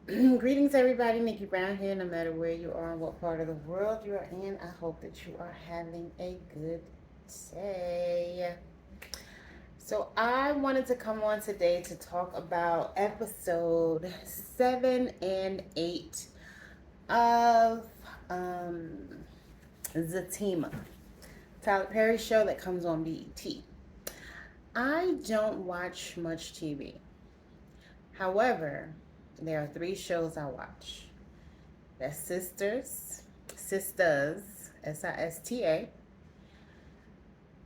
Greetings, everybody. Nikki Brown here. No matter where you are and what part of the world you are in, I hope that you are having a good day. So, I wanted to come on today to talk about episode 7 and 8 of Zatima, Tyler Perry show that comes on BET. I don't watch much TV. However, there are three shows I watch. That's Sisters, Sista.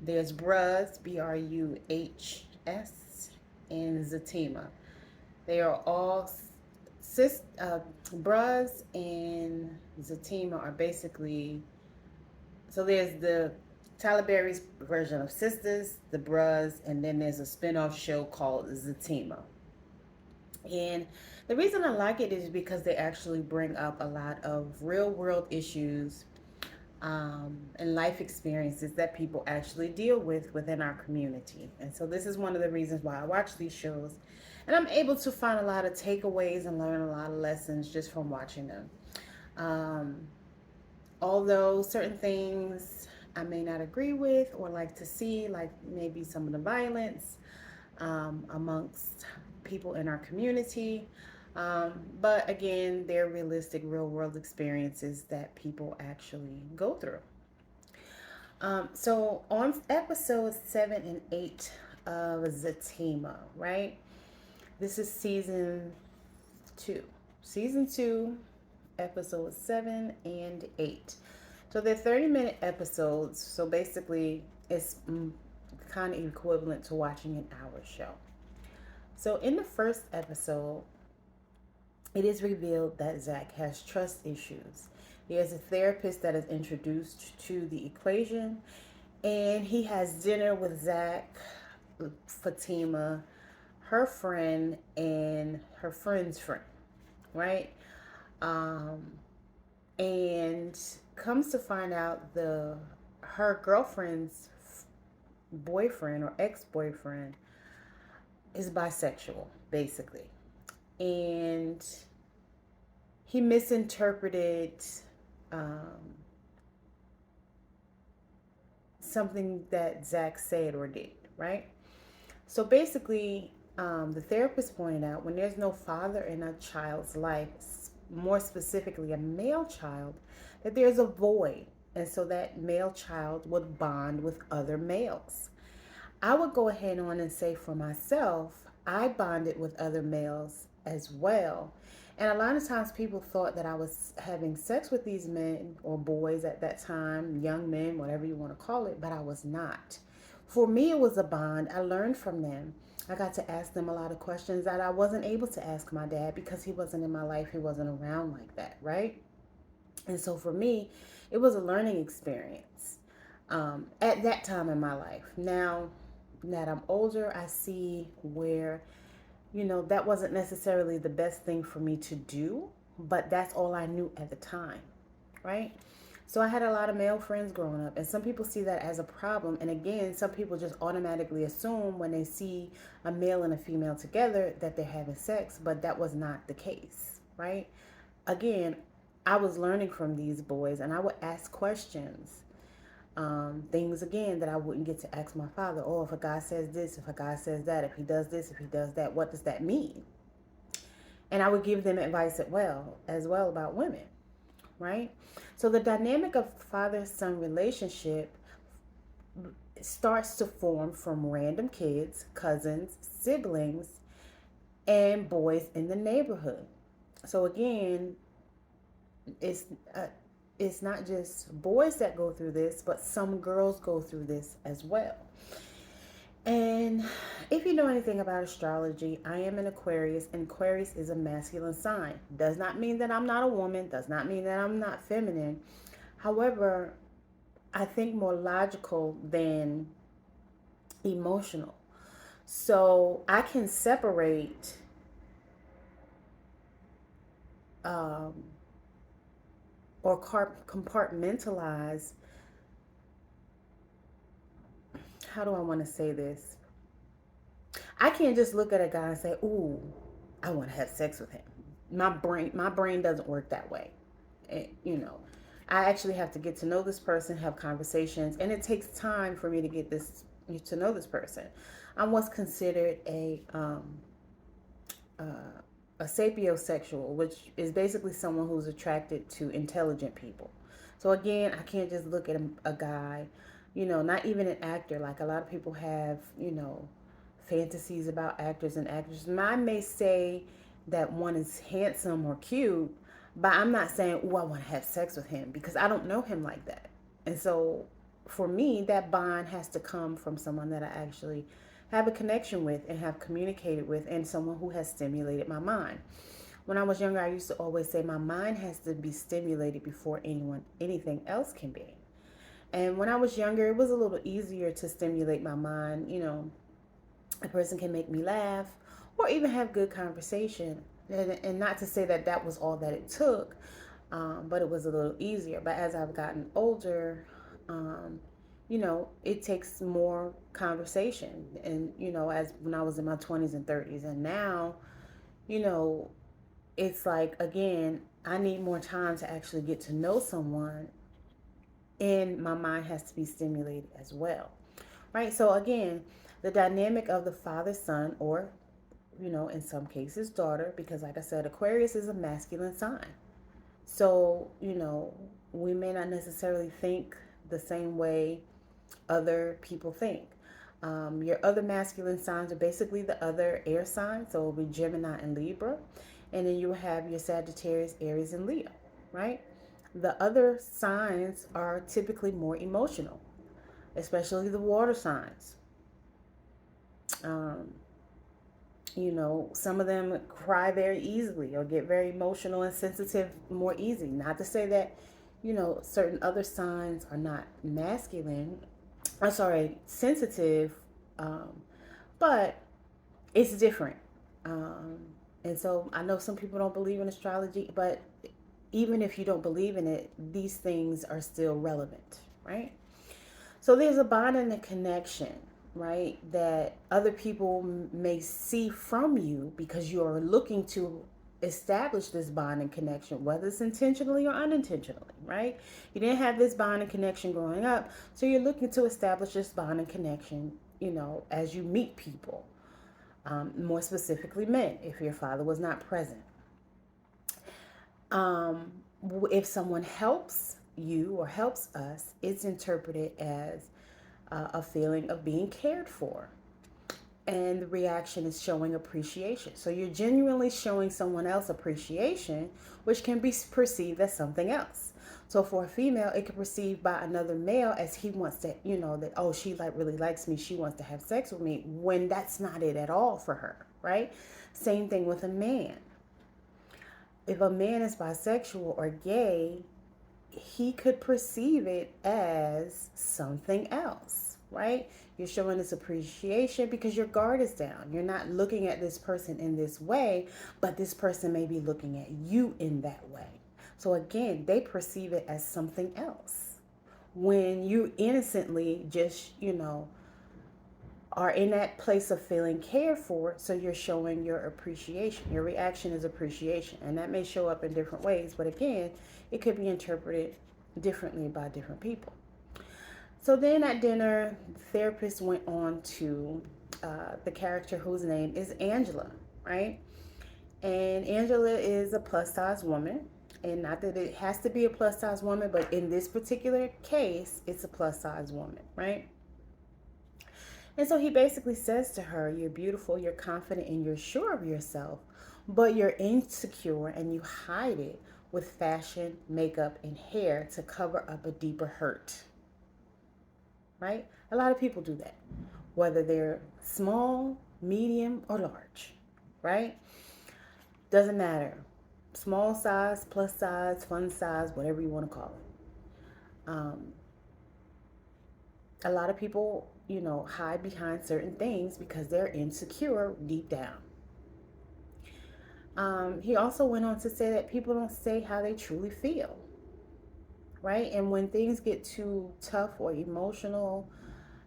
There's Bruhs, Bruhs, and Zatima. They are all Bruhs and Zatima are basically, so there's the Tyler Berry's version of Sisters, the Bruhs, and then there's a spin-off show called Zatima. And the reason I like it is because they actually bring up a lot of real world issues and life experiences that people actually deal with within our community. And so this is one of the reasons why I watch these shows. And I'm able to find a lot of takeaways and learn a lot of lessons just from watching them. Um, Although certain things I may not agree with or like to see, like maybe some of the violence amongst people in our community. But again, they're realistic, real world experiences that people actually go through. So on episode 7 and 8 of Zatima, right? This is season 2. Season 2, episodes 7 and 8. So they're 30-minute episodes. So basically, it's kind of equivalent to watching an hour show. So in the first episode, it is revealed that Zach has trust issues. He has a therapist that is introduced to the equation, and he has dinner with Zach, Fatima, her friend, and her friend's friend, right? Um, and comes to find out her girlfriend's boyfriend or ex-boyfriend is bisexual, basically. And he misinterpreted um, something that Zach said or did, right? So basically, the therapist pointed out when there's no father in a child's life, more specifically a male child, that there's a void. And so that male child would bond with other males. I would go ahead on and say for myself, I bonded with other males as well. And a lot of times people thought that I was having sex with these men or boys at that time, young men, whatever you want to call it, but I was not. For me, it was a bond. I learned from them. I got to ask them a lot of questions that I wasn't able to ask my dad because he wasn't in my life. He wasn't around like that, right? And so for me, it was a learning experience at that time in my life. Now that I'm older, I see where, that wasn't necessarily the best thing for me to do, but that's all I knew at the time, right? So I had a lot of male friends growing up, and some people see that as a problem. And again, some people just automatically assume when they see a male and a female together that they're having sex, but that was not the case, right? Again, I was learning from these boys, and I would ask questions. Things again that I wouldn't get to ask my father. Oh, if a guy says this, if a guy says that, if he does this, if he does that, what does that mean? And I would give them advice as well about women, right? So the dynamic of father-son relationship starts to form from random kids, cousins, siblings, and boys in the neighborhood. So again, it's it's not just boys that go through this, but some girls go through this as well. And if you know anything about astrology, I am an Aquarius, and Aquarius is a masculine sign. Does not mean that I'm not a woman, does not mean that I'm not feminine. However, I think more logical than emotional. So I can separate um, or compartmentalize. How do I want to say this? I can't just look at a guy and say, "Ooh, I want to have sex with him." my brain doesn't work that way. I actually have to get to know this person, have conversations, and it takes time for me to get this to know this person. I'm what's considered a sapiosexual, which is basically someone who's attracted to intelligent people. So again, I can't just look at a guy, not even an actor. Like a lot of people have, fantasies about actors and actresses. And I may say that one is handsome or cute, but I'm not saying, oh, I want to have sex with him because I don't know him like that. And so for me, that bond has to come from someone that I actually have a connection with and have communicated with, and someone who has stimulated my mind. When I was younger, I used to always say my mind has to be stimulated before anything else can be. And when I was younger, it was a little easier to stimulate my mind. A person can make me laugh or even have good conversation. And not to say that that was all that it took, but it was a little easier. But as I've gotten older, it takes more conversation. And, as when I was in my 20s and 30s, and now, you know, it's like, again, I need more time to actually get to know someone, and my mind has to be stimulated as well. Right? So, again, the dynamic of the father son, or, in some cases, daughter, because, like I said, Aquarius is a masculine sign. So, we may not necessarily think the same way other people think. Your other masculine signs are basically the other air signs, so it'll be Gemini and Libra. And then you have your Sagittarius, Aries, and Leo, right? The other signs are typically more emotional, especially the water signs. Um, some of them cry very easily or get very emotional and sensitive more easy. Not to say that, certain other signs are not masculine, I'm sorry, sensitive, um, but it's different. Um, and so I know some people don't believe in astrology, but even if you don't believe in it, these things are still relevant, right? So there's a bond and a connection, right, that other people may see from you because you are looking to establish this bond and connection, whether it's intentionally or unintentionally, right? You didn't have this bond and connection growing up, so you're looking to establish this bond and connection, as you meet people, more specifically men, if your father was not present. Um, if someone helps you or helps us, it's interpreted as a feeling of being cared for. And the reaction is showing appreciation. So you're genuinely showing someone else appreciation, which can be perceived as something else. So for a female, it can be perceived by another male as he wants to, that, oh, she really likes me, she wants to have sex with me, when that's not it at all for her, right? Same thing with a man. If a man is bisexual or gay, he could perceive it as something else, right? You're showing this appreciation because your guard is down. You're not looking at this person in this way, but this person may be looking at you in that way. So again, they perceive it as something else. When you innocently just, are in that place of feeling cared for, so you're showing your appreciation. Your reaction is appreciation, and that may show up in different ways, but again, it could be interpreted differently by different people. So then at dinner, the therapist went on to the character whose name is Angela, right? And Angela is a plus size woman, and not that it has to be a plus size woman, but in this particular case, it's a plus size woman, right? And so he basically says to her, you're beautiful, you're confident, and you're sure of yourself, but you're insecure and you hide it with fashion, makeup, and hair to cover up a deeper hurt. Right? A lot of people do that, whether they're small, medium, or large. Right? Doesn't matter. Small size, plus size, fun size, whatever you want to call it. A lot of people, hide behind certain things because they're insecure deep down. He also went on to say that people don't say how they truly feel, right? And when things get too tough or emotional,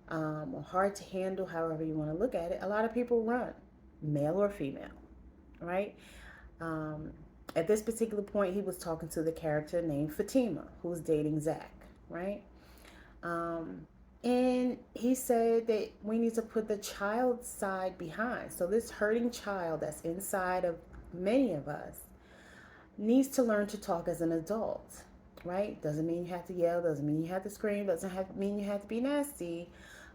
or hard to handle, however you want to look at it, a lot of people run, male or female, right? At this particular point, he was talking to the character named Fatima, who was dating Zach, right? Um, and he said that we need to put the child side behind. So this hurting child that's inside of many of us needs to learn to talk as an adult, right? Doesn't mean you have to yell, doesn't mean you have to scream, doesn't have mean you have to be nasty,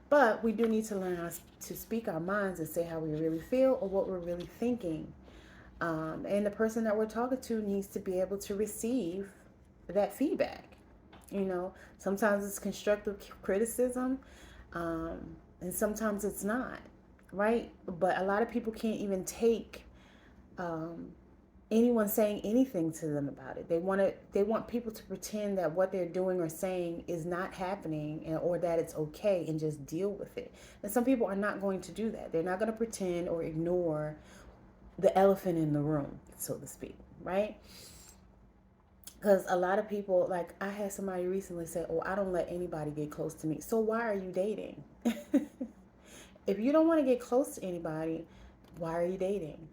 but we do need to learn how to speak our minds and say how we really feel or what we're really thinking. And the person that we're talking to needs to be able to receive that feedback. You know, sometimes it's constructive criticism, um, and sometimes it's not, right? But a lot of people can't even take um, anyone saying anything to them about it. They want people to pretend that what they're doing or saying is not happening, or that it's okay, and just deal with it. And some people are not going to do that. They're not going to pretend or ignore the elephant in the room, so to speak, right? Because a lot of people, like I had somebody recently say, "Oh, I don't let anybody get close to me." So why are you dating? If you don't want to get close to anybody, why are you dating?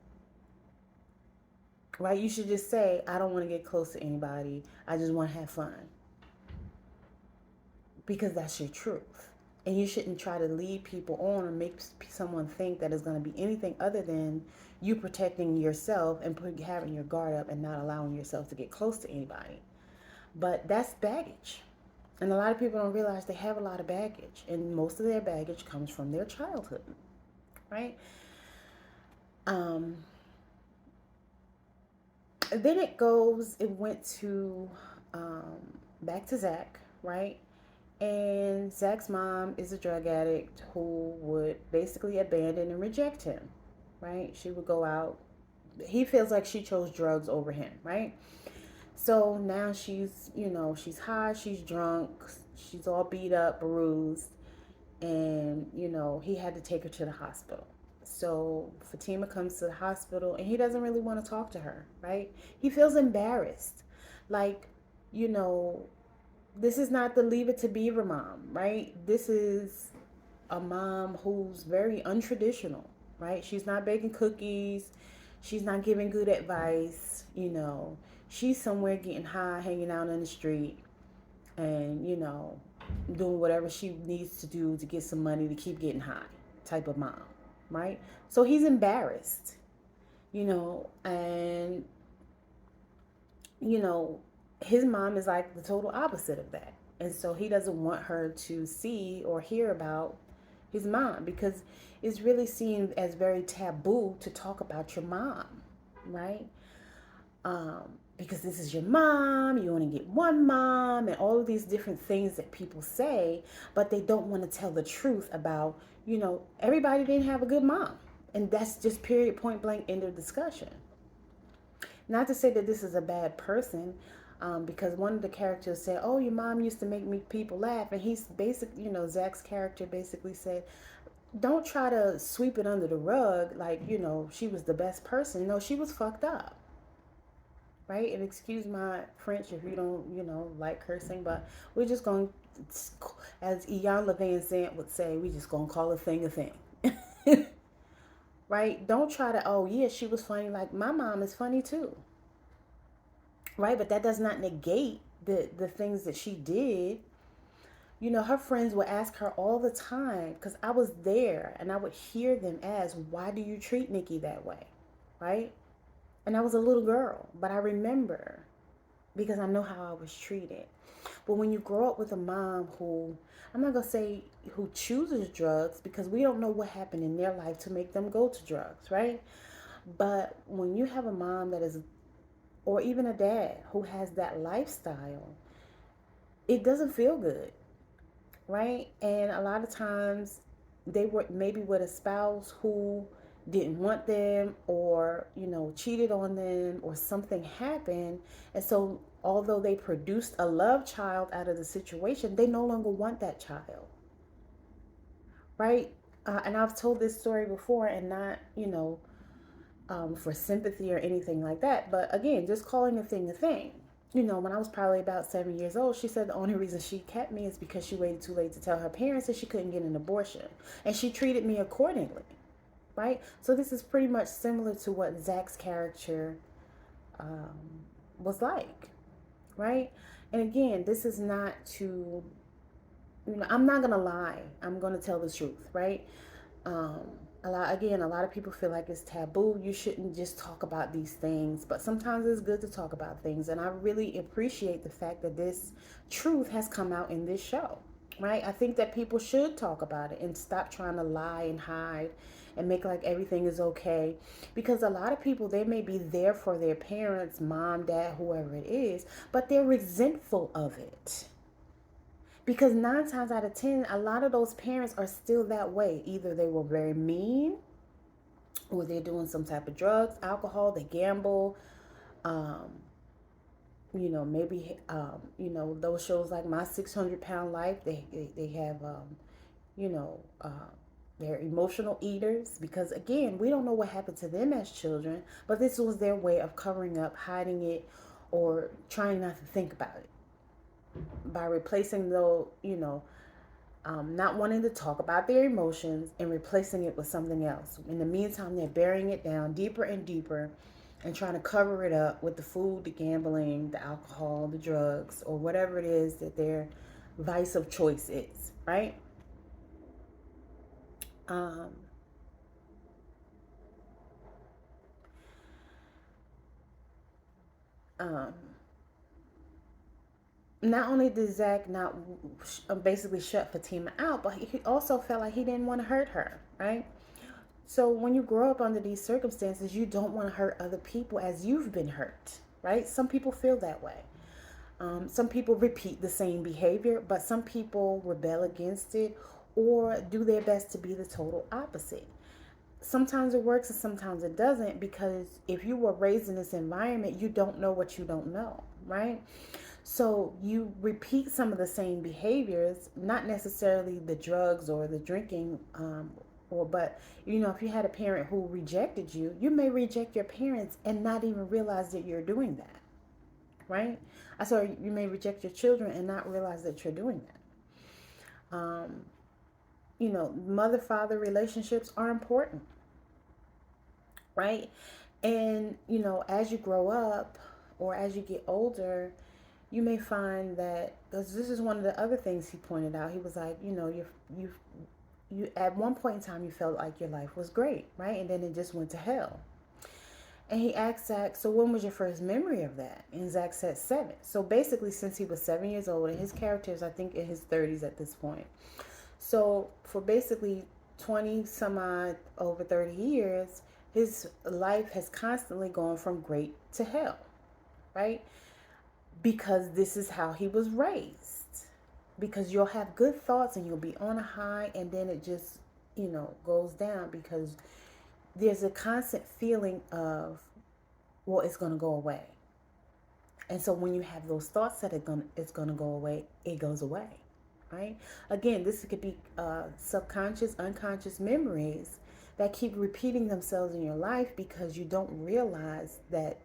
Right? You should just say, "I don't want to get close to anybody. I just want to have fun." Because that's your truth. And you shouldn't try to lead people on or make someone think that it's going to be anything other than you protecting yourself and having your guard up and not allowing yourself to get close to anybody. But that's baggage. And a lot of people don't realize they have a lot of baggage. And most of their baggage comes from their childhood, right? Um, then it went to back to Zach, right? And Zach's mom is a drug addict who would basically abandon and reject him, right? She would go out. He feels like she chose drugs over him, right? So now she's high, she's drunk, she's all beat up, bruised, and, he had to take her to the hospital. So Fatima comes to the hospital and he doesn't really want to talk to her, right? He feels embarrassed. Like, you know, this is not the Leave It to Beaver mom, right? This is a mom who's very untraditional, right? She's not baking cookies. She's not giving good advice. She's somewhere getting high, hanging out in the street, and, doing whatever she needs to do to get some money to keep getting high type of mom, right? So he's embarrassed, and, you know, his mom is like the total opposite of that. And so he doesn't want her to see or hear about his mom because it's really seen as very taboo to talk about your mom, right? Because this is your mom, you only get one mom, and all of these different things that people say, but they don't want to tell the truth about, everybody didn't have a good mom. And that's just period, point blank, end of discussion. Not to say that this is a bad person, because one of the characters said, "Oh, your mom used to make me people laugh," and he's basically, Zach's character basically said, "Don't try to sweep it under the rug like she was the best person. No, she was fucked up." Right? And excuse my French if you don't like cursing, but we're just going, as Ian Levan Sant would say, we just gonna call a thing a thing. Right? Don't try to, "Oh yeah, she was funny." Like, my mom is funny too. Right? But that does not negate the things that she did. Her friends would ask her all the time, because I was there and I would hear them ask, "Why do you treat Nikki that way?" Right? And I was a little girl, but I remember because I know how I was treated. But when you grow up with a mom who, I'm not going to say who chooses drugs, because we don't know what happened in their life to make them go to drugs, right? But when you have a mom that is, or even a dad who has that lifestyle, it doesn't feel good, right? And a lot of times they were maybe with a spouse who didn't want them, or cheated on them, or something happened, and so although they produced a love child out of the situation, they no longer want that child, right? And I've told this story before, and not for sympathy or anything like that, but again, just calling a thing a thing. When I was probably about 7 years old, she said the only reason she kept me is because she waited too late to tell her parents that she couldn't get an abortion, and she treated me accordingly. Right? So this is pretty much similar to what Zach's character was like, right? And again, this is not to, I'm not gonna lie. I'm gonna tell the truth, right? Um, a lot of people feel like it's taboo. You shouldn't just talk about these things, but sometimes it's good to talk about things. And I really appreciate the fact that this truth has come out in this show, right? I think that people should talk about it and stop trying to lie and hide and make like everything is okay, because a lot of people, they may be there for their parents, mom, dad, whoever it is, but they're resentful of it. Because 9 times out of 10, a lot of those parents are still that way. Either they were very mean, or they're doing some type of drugs, alcohol, they gamble. Um, maybe, those shows like My 600-Pound Life, they have, you know, they're emotional eaters. Because again, we don't know what happened to them as children, but this was their way of covering up, hiding it, or trying not to think about it by replacing the, not wanting to talk about their emotions and replacing it with something else. In the meantime, they're burying it down deeper and deeper and trying to cover it up with the food, the gambling, the alcohol, the drugs, or whatever it is that their vice of choice is, right? Um, um, Not only did Zach not basically shut Fatima out, but he also felt like he didn't want to hurt her, right? So when you grow up under these circumstances, you don't want to hurt other people as you've been hurt, right? Some people feel that way. Some people repeat the same behavior, but some people rebel against it or do their best to be the total opposite. Sometimes it works and sometimes it doesn't, because if you were raised in this environment, you don't know what you don't know, right? So you repeat some of the same behaviors, not necessarily the drugs or the drinking, but if you had a parent who rejected you, you may reject your parents and not even realize that you're doing that, right? I sorry, you may reject your children and not realize that you're doing that. Mother father relationships are important, right? And as you grow up or as you get older, you may find that, because this is one of the other things he pointed out. He was like, you at one point in time you felt like your life was great, right? And then it just went to hell. And he asked Zach, so when was your first memory of that? And Zach said 7. So basically, since he was 7 years old, and his character is, I think, in his 30s at this point. So for basically 20 some odd over 30 years, his life has constantly gone from great to hell, right? Because this is how he was raised. Because you'll have good thoughts and you'll be on a high, and then it just, goes down, because there's a constant feeling of, well, it's going to go away. And so when you have those thoughts that it's going to go away, it goes away, right? Again, this could be subconscious, unconscious memories that keep repeating themselves in your life because you don't realize that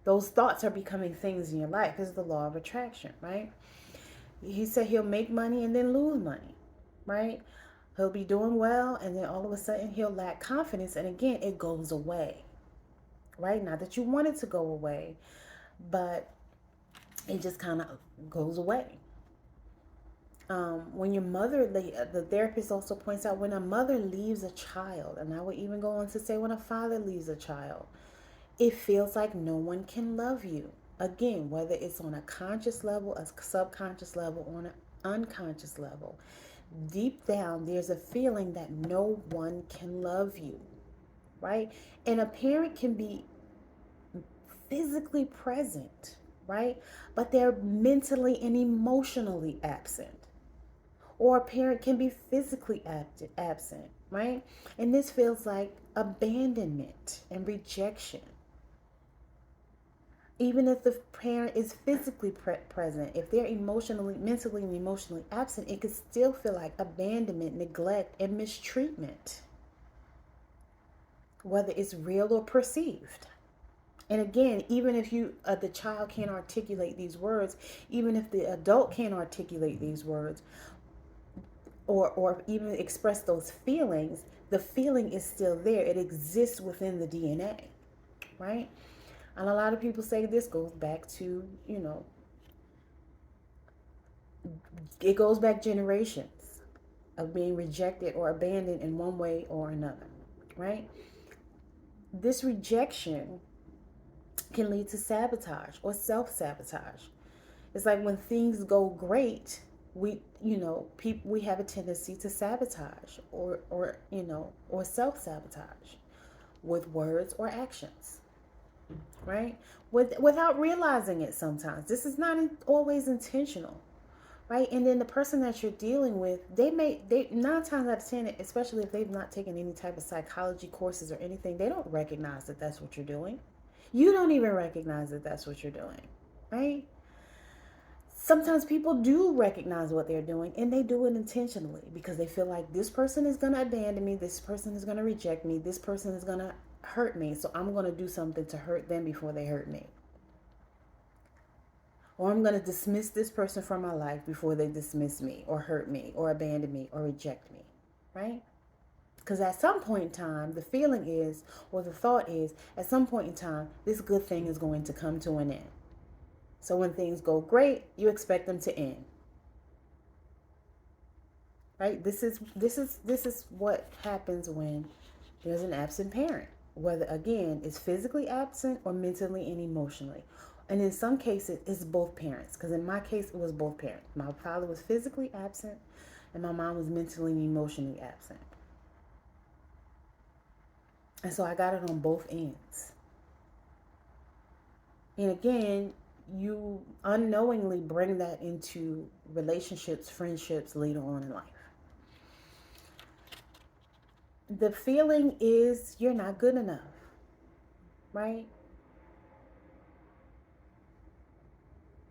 those thoughts are becoming things in your life. This is the law of attraction, right? He said he'll make money and then lose money, right? He'll be doing well and then all of a sudden he'll lack confidence, and again, it goes away, right? Not that you want it to go away, but it just kind of goes away. When your mother, the therapist also points out, when a mother leaves a child, and I would even go on to say when a father leaves a child, it feels like no one can love you. Again, whether it's on a conscious level, a subconscious level, or an unconscious level, deep down there's a feeling that no one can love you, right? And a parent can be physically present, right? But they're mentally and emotionally absent. Or a parent can be physically absent, right? And this feels like abandonment and rejection. Even if the parent is physically present, if they're emotionally, mentally, and emotionally absent, it could still feel like abandonment, neglect, and mistreatment, whether it's real or perceived. And again, even if the child can't articulate these words, even if the adult can't articulate these words, or even express those feelings, the feeling is still there. It exists within the DNA, right? And a lot of people say this goes back to, it goes back generations of being rejected or abandoned in one way or another, right? This rejection can lead to sabotage or self-sabotage. It's like when things go great, we have a tendency to sabotage or self-sabotage with words or actions, right? Without realizing it sometimes. This is not always intentional, right? And then the person that you're dealing with, they 9 times out of 10, especially if they've not taken any type of psychology courses or anything, they don't recognize that that's what you're doing. You don't even recognize that that's what you're doing, right? Sometimes people do recognize what they're doing and they do it intentionally because they feel like this person is going to abandon me, this person is going to reject me, this person is going to hurt me, so I'm going to do something to hurt them before they hurt me. Or I'm going to dismiss this person from my life before they dismiss me or hurt me or abandon me or reject me, right? Because at some point in time, the feeling is, or the thought is, at some point in time, this good thing is going to come to an end. So when things go great, you expect them to end. Right? This is what happens when there's an absent parent. Whether again it's physically absent or mentally and emotionally. And in some cases it's both parents. Because in my case it was both parents. My father was physically absent and my mom was mentally and emotionally absent. And so I got it on both ends. And again, you unknowingly bring that into relationships, friendships later on in life. The feeling is you're not good enough, right?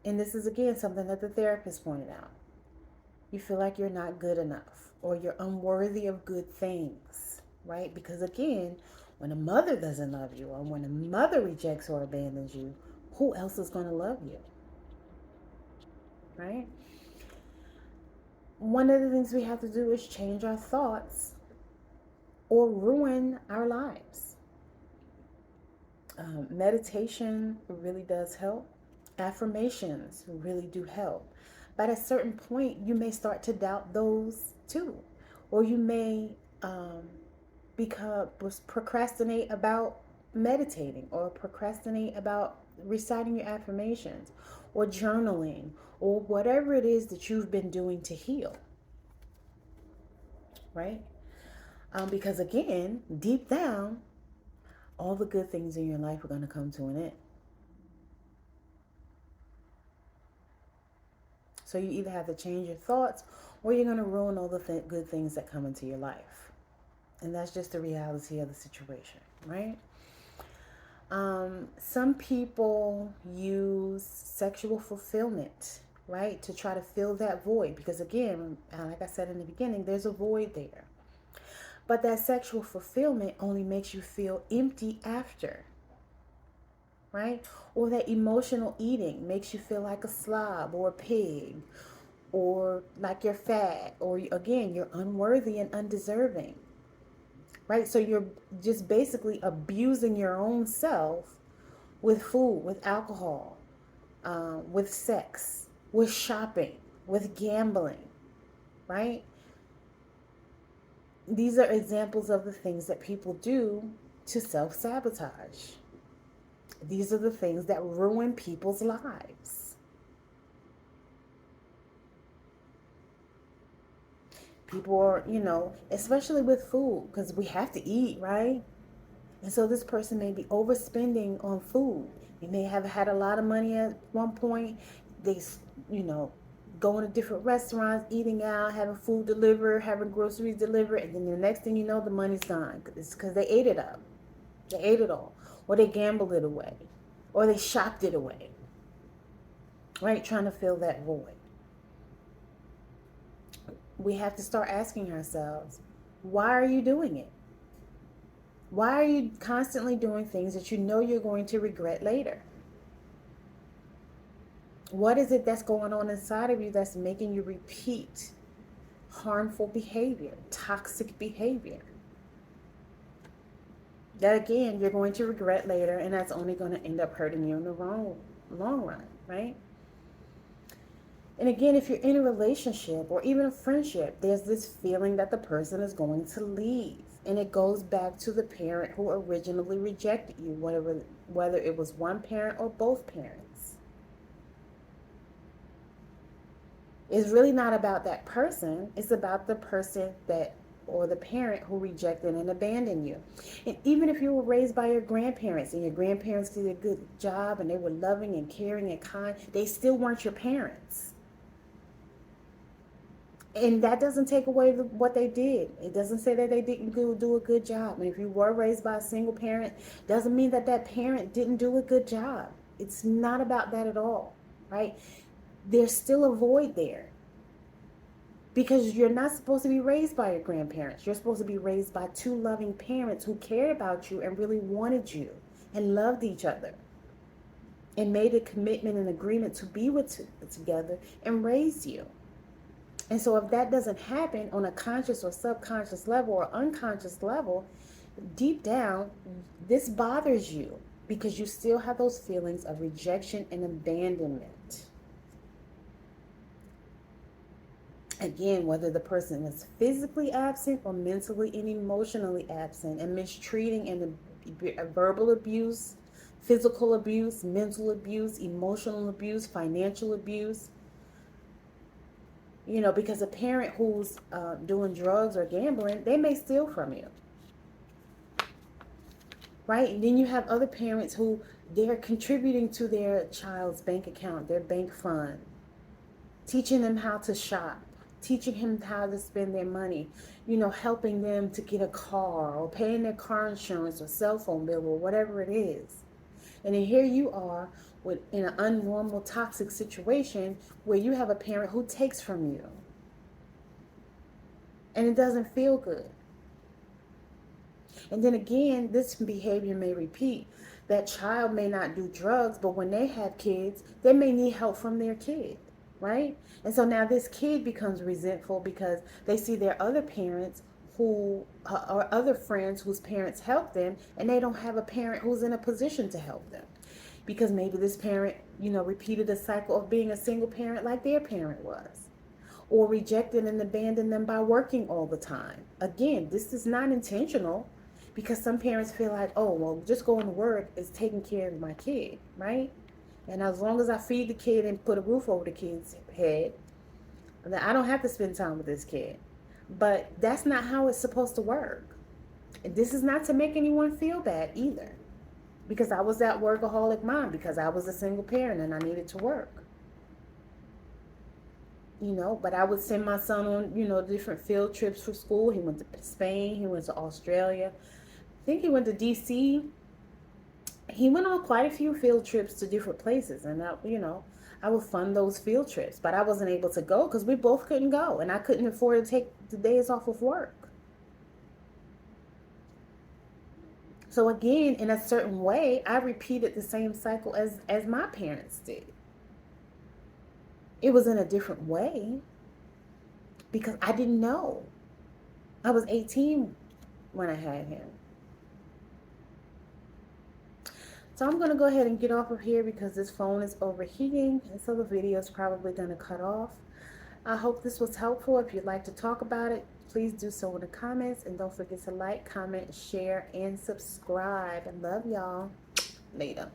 And this is again something that the therapist pointed out. You feel like you're not good enough or you're unworthy of good things, right? Because again, when a mother doesn't love you or when a mother rejects or abandons you, who else is going to love you? Right? One of the things we have to do is change our thoughts or ruin our lives. Meditation really does help. Affirmations really do help. But at a certain point, you may start to doubt those too. Or you may procrastinate about meditating or procrastinate about reciting your affirmations or journaling or whatever it is that you've been doing to heal. Right? Because again, deep down, all the good things in your life are going to come to an end. So you either have to change your thoughts or you're going to ruin all the good things that come into your life. And that's just the reality of the situation, right? Some people use sexual fulfillment, right, to try to fill that void. Because again, like I said in the beginning, there's a void there. But that sexual fulfillment only makes you feel empty after, right? Or that emotional eating makes you feel like a slob or a pig or like you're fat or again, you're unworthy and undeserving, right? So you're just basically abusing your own self with food, with alcohol, with sex, with shopping, with gambling, right? These are examples of the things that people do to self-sabotage. These are the things that ruin people's lives. People are, especially with food, because we have to eat, right? And so this person may be overspending on food. They may have had a lot of money at one point. They, going to different restaurants, eating out, having food delivered, having groceries delivered, and then the next thing you know, the money's gone. It's because they ate it up. They ate it all. Or they gambled it away. Or they shopped it away. Right? Trying to fill that void. We have to start asking ourselves, why are you doing it? Why are you constantly doing things that you know you're going to regret later? What is it that's going on inside of you that's making you repeat harmful behavior, toxic behavior. That again, you're going to regret later, and that's only going to end up hurting you in the long run, right? And again, if you're in a relationship or even a friendship, there's this feeling that the person is going to leave. And it goes back to the parent who originally rejected you, whether it was one parent or both parents. It's really not about that person. It's about the person that, or the parent who rejected and abandoned you. And even if you were raised by your grandparents and your grandparents did a good job and they were loving and caring and kind, they still weren't your parents. And that doesn't take away what they did. It doesn't say that they didn't do a good job. And if you were raised by a single parent, doesn't mean that that parent didn't do a good job. It's not about that at all, right? There's still a void there. Because you're not supposed to be raised by your grandparents. You're supposed to be raised by two loving parents who cared about you and really wanted you and loved each other and made a commitment and agreement to be together and raise you. And so if that doesn't happen on a conscious or subconscious level or unconscious level, deep down, this bothers you because you still have those feelings of rejection and abandonment. Again, whether the person is physically absent or mentally and emotionally absent, and mistreating and verbal abuse, physical abuse, mental abuse, emotional abuse, financial abuse. You know, because a parent who's doing drugs or gambling, they may steal from you. Right? And then you have other parents who they're contributing to their child's bank account, their bank fund, teaching them how to shop, teaching him how to spend their money, you know, helping them to get a car or paying their car insurance or cell phone bill or whatever it is. And then here you are in an unnormal, toxic situation where you have a parent who takes from you. And it doesn't feel good. And then again, this behavior may repeat. That child may not do drugs, but when they have kids, they may need help from their kid, right? And so now this kid becomes resentful because they see their other parents who or other friends whose parents help them, and they don't have a parent who's in a position to help them. Because maybe this parent, you know, repeated a cycle of being a single parent like their parent was. Or rejected and abandoned them by working all the time. Again, this is not intentional because some parents feel like, oh, well, just going to work is taking care of my kid, right? And as long as I feed the kid and put a roof over the kid's head, then I don't have to spend time with this kid. But that's not how it's supposed to work. And this is not to make anyone feel bad either. Because I was that workaholic mom because I was a single parent and I needed to work. You know, but I would send my son on, you know, different field trips for school. He went to Spain. He went to Australia. I think he went to D.C. He went on quite a few field trips to different places. And, I would fund those field trips. But I wasn't able to go because we both couldn't go. And I couldn't afford to take the days off of work. So again, in a certain way, I repeated the same cycle as my parents did. It was in a different way because I didn't know. I was 18 when I had him. So I'm going to go ahead and get off of here because this phone is overheating, and so the video is probably going to cut off. I hope this was helpful. If you'd like to talk about it, please do so in the comments. And don't forget to like, comment, share, and subscribe. I love y'all. Later.